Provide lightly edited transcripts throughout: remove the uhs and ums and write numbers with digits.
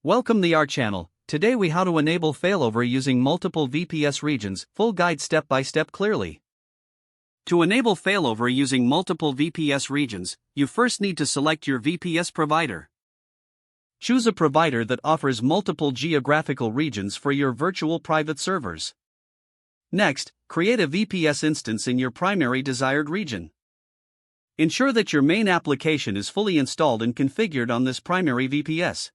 Welcome to our channel. Today we how to enable failover using multiple VPS regions, full guide step by step clearly. To enable failover using multiple VPS regions, you first need to select your VPS provider. Choose a provider that offers multiple geographical regions for your virtual private servers. Next, create a VPS instance in your primary desired region. Ensure that your main application is fully installed and configured on this primary VPS.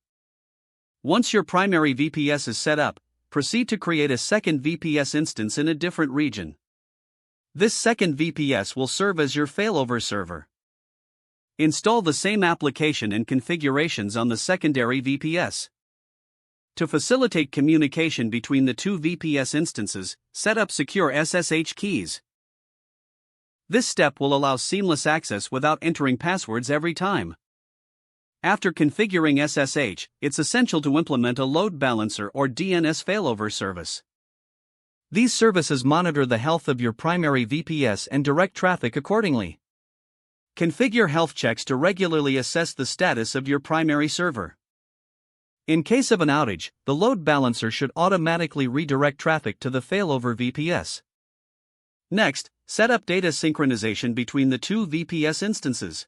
Once your primary VPS is set up, proceed to create a second VPS instance in a different region. This second VPS will serve as your failover server. Install the same application and configurations on the secondary VPS. To facilitate communication between the two VPS instances, set up secure SSH keys. This step will allow seamless access without entering passwords every time. After configuring SSH, it's essential to implement a load balancer or DNS failover service. These services monitor the health of your primary VPS and direct traffic accordingly. Configure health checks to regularly assess the status of your primary server. In case of an outage, the load balancer should automatically redirect traffic to the failover VPS. Next, set up data synchronization between the two VPS instances.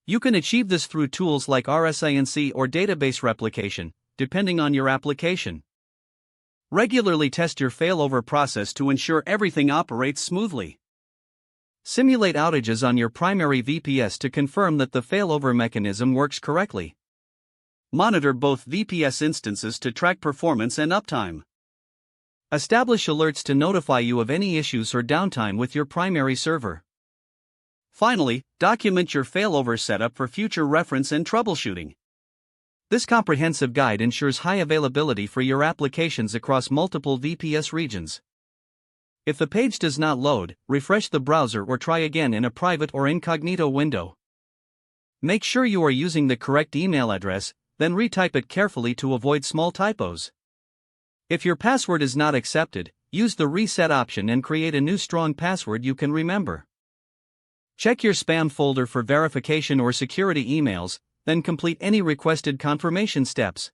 You can achieve this through tools like RSANC or database replication, depending on your application. Regularly test your failover process to ensure everything operates smoothly. Simulate outages on your primary VPS to confirm that the failover mechanism works correctly. Monitor both VPS instances to track performance and uptime. Establish alerts to notify you of any issues or downtime with your primary server. Finally, document your failover setup for future reference and troubleshooting. This comprehensive guide ensures high availability for your applications across multiple VPS regions. If the page does not load, refresh the browser or try again in a private or incognito window. Make sure you are using the correct email address, then retype it carefully to avoid small typos. If your password is not accepted, use the reset option and create a new strong password you can remember. Check your spam folder for verification or security emails, then complete any requested confirmation steps.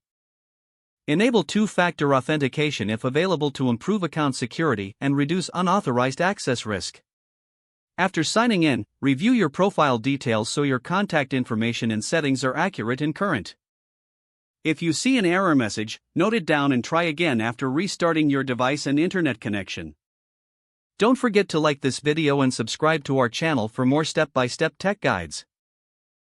Enable two-factor authentication if available to improve account security and reduce unauthorized access risk. After signing in, review your profile details so your contact information and settings are accurate and current. If you see an error message, note it down and try again after restarting your device and internet connection. Don't forget to like this video and subscribe to our channel for more step-by-step tech guides.